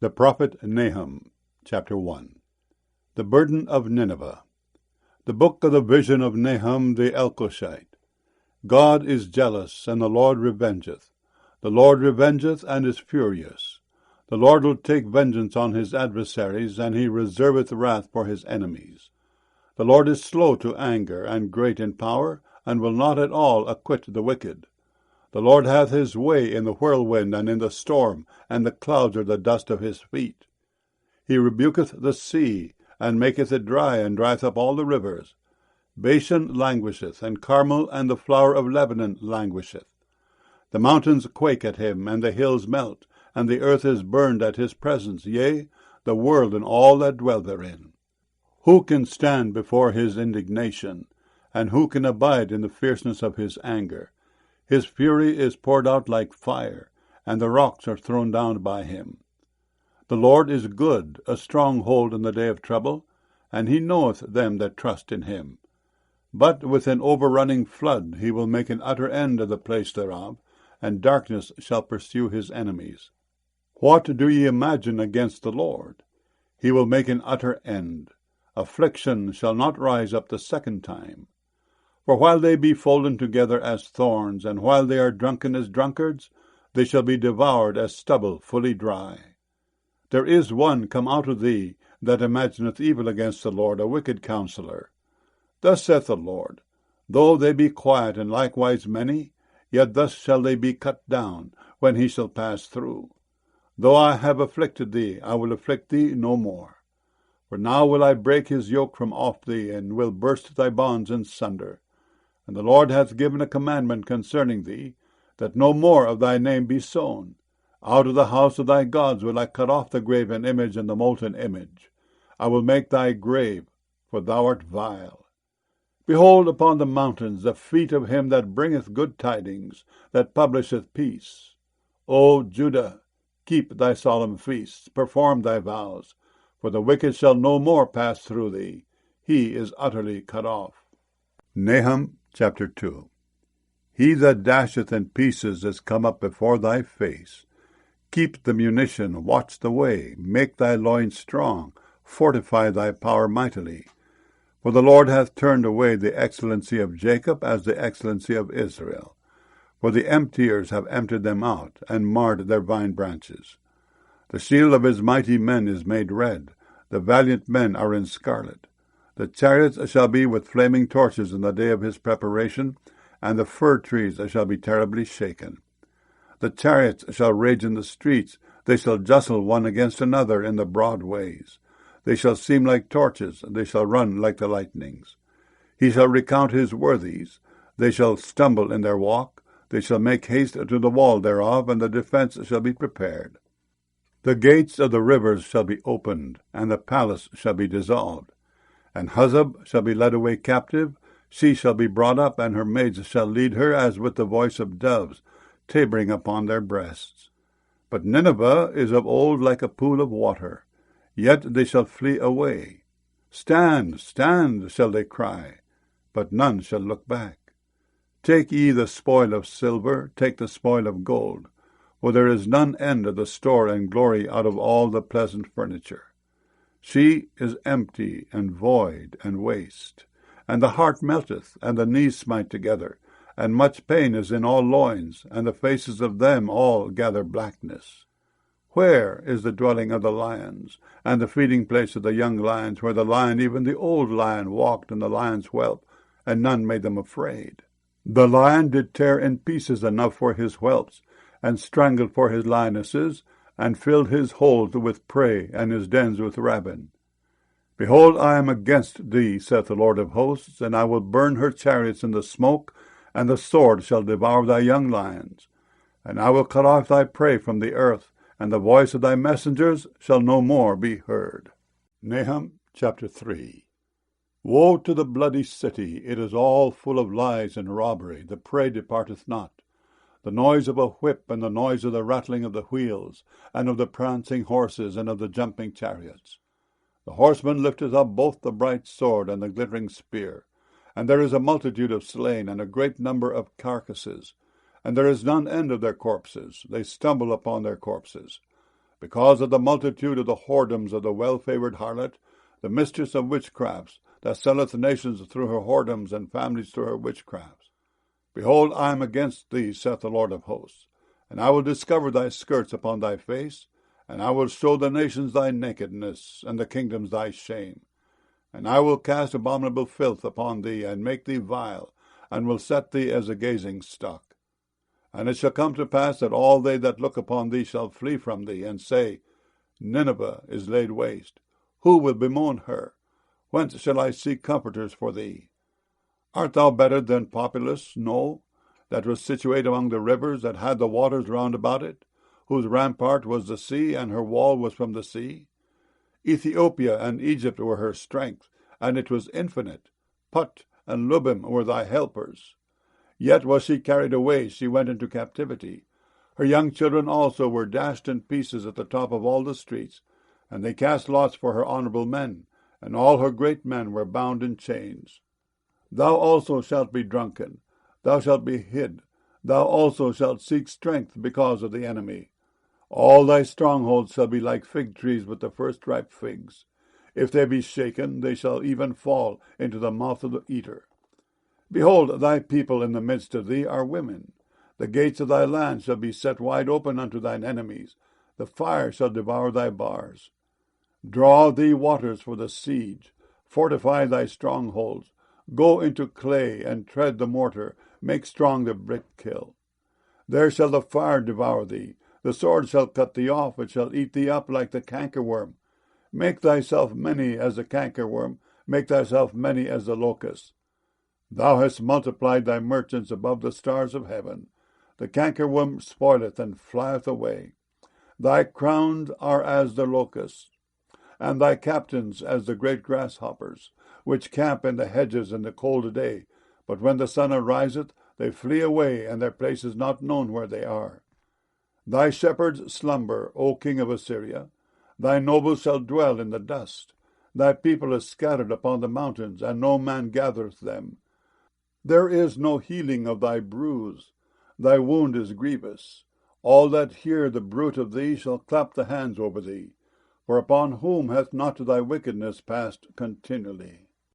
The prophet Nahum, chapter 1. The burden of Nineveh. The book of the vision of Nahum the Elkoshite. God is jealous, and the Lord revengeth. The Lord revengeth, and is furious. The Lord will take vengeance on his adversaries, and he reserveth wrath for his enemies. The Lord is slow to anger, and great in power, and will not at all acquit the wicked. The Lord hath his way in the whirlwind and in the storm, and the clouds are the dust of his feet. He rebuketh the sea, and maketh it dry, and drieth up all the rivers. Bashan languisheth, and Carmel and the flower of Lebanon languisheth. The mountains quake at him, and the hills melt, and the earth is burned at his presence, yea, the world and all that dwell therein. Who can stand before his indignation, and who can abide in the fierceness of his anger? His fury is poured out like fire, and the rocks are thrown down by him. The Lord is good, a stronghold in the day of trouble, and he knoweth them that trust in him. But with an overrunning flood he will make an utter end of the place thereof, and darkness shall pursue his enemies. What do ye imagine against the Lord? He will make an utter end. Affliction shall not rise up the second time. For while they be folden together as thorns, and while they are drunken as drunkards, they shall be devoured as stubble fully dry. There is one come out of thee that imagineth evil against the Lord, a wicked counselor. Thus saith the Lord, though they be quiet and likewise many, yet thus shall they be cut down, when he shall pass through. Though I have afflicted thee, I will afflict thee no more. For now will I break his yoke from off thee, and will burst thy bonds in sunder. And the Lord hath given a commandment concerning thee, that no more of thy name be sown. Out of the house of thy gods will I cut off the graven image and the molten image. I will make thy grave, for thou art vile. Behold upon the mountains the feet of him that bringeth good tidings, that publisheth peace. O Judah, keep thy solemn feasts, perform thy vows, for the wicked shall no more pass through thee. He is utterly cut off. Nahum chapter 2. He that dasheth in pieces is come up before thy face. Keep the munition, watch the way, make thy loins strong, fortify thy power mightily. For the Lord hath turned away the excellency of Jacob as the excellency of Israel. For the emptiers have emptied them out, and marred their vine branches. The shield of his mighty men is made red, the valiant men are in scarlet. The chariots shall be with flaming torches in the day of his preparation, and the fir trees shall be terribly shaken. The chariots shall rage in the streets, they shall justle one against another in the broad ways. They shall seem like torches, they shall run like the lightnings. He shall recount his worthies, they shall stumble in their walk, they shall make haste to the wall thereof, and the defense shall be prepared. The gates of the rivers shall be opened, and the palace shall be dissolved. And Huzzab shall be led away captive, she shall be brought up, and her maids shall lead her as with the voice of doves, tabering upon their breasts. But Nineveh is of old like a pool of water, yet they shall flee away. Stand, stand, shall they cry, but none shall look back. Take ye the spoil of silver, take the spoil of gold, for there is none end of the store and glory out of all the pleasant furniture. She is empty and void and waste, and the heart melteth, and the knees smite together, and much pain is in all loins, and the faces of them all gather blackness. Where is the dwelling of the lions, and the feeding place of the young lions, where the lion, even the old lion, walked in the lion's whelp, and none made them afraid? The lion did tear in pieces enough for his whelps, and strangled for his lionesses, and filled his holes with prey, and his dens with rabble. Behold, I am against thee, saith the Lord of hosts, and I will burn her chariots in the smoke, and the sword shall devour thy young lions. And I will cut off thy prey from the earth, and the voice of thy messengers shall no more be heard. Nahum chapter 3. Woe to the bloody city! It is all full of lies and robbery. The prey departeth not. The noise of a whip, and the noise of the rattling of the wheels, and of the prancing horses, and of the jumping chariots. The horseman lifteth up both the bright sword and the glittering spear. And there is a multitude of slain, and a great number of carcasses. And there is none end of their corpses. They stumble upon their corpses. because of the multitude of the whoredoms of the well-favoured harlot, the mistress of witchcrafts, that selleth nations through her whoredoms, and families through her witchcrafts. Behold, I am against thee, saith the Lord of hosts, and I will discover thy skirts upon thy face, and I will show the nations thy nakedness, and the kingdoms thy shame. And I will cast abominable filth upon thee, and make thee vile, and will set thee as a gazing stock. And it shall come to pass that all they that look upon thee shall flee from thee, and say, Nineveh is laid waste. Who will bemoan her? Whence shall I seek comforters for thee? Art thou better than Populus, No, that was situate among the rivers, that had the waters round about it, whose rampart was the sea, and her wall was from the sea? Ethiopia and Egypt were her strength, and it was infinite. Put and Lubim were thy helpers. Yet was she carried away, she went into captivity. Her young children also were dashed in pieces at the top of all the streets, and they cast lots for her honourable men, and all her great men were bound in chains. Thou also shalt be drunken, thou shalt be hid, thou also shalt seek strength because of the enemy. All thy strongholds shall be like fig trees with the first ripe figs. If they be shaken, they shall even fall into the mouth of the eater. Behold, thy people in the midst of thee are women. The gates of thy land shall be set wide open unto thine enemies. The fire shall devour thy bars. Draw thee waters for the siege. Fortify thy strongholds. Go into clay, and tread the mortar. Make strong the brick kiln. There shall the fire devour thee. The sword shall cut thee off, it shall eat thee up like the cankerworm. Make thyself many as the cankerworm, make thyself many as the locust. Thou hast multiplied thy merchants above the stars of heaven. The cankerworm spoileth and flieth away. Thy crowns are as the locusts, and thy captains as the great grasshoppers, which camp in the hedges in the cold day. But when the sun ariseth, they flee away, and their place is not known where they are. Thy shepherds slumber, O king of Assyria. Thy nobles shall dwell in the dust. Thy people is scattered upon the mountains, and no man gathereth them. There is no healing of thy bruise. Thy wound is grievous. All that hear the bruit of thee shall clap the hands over thee. For upon whom hath not thy wickedness passed continually?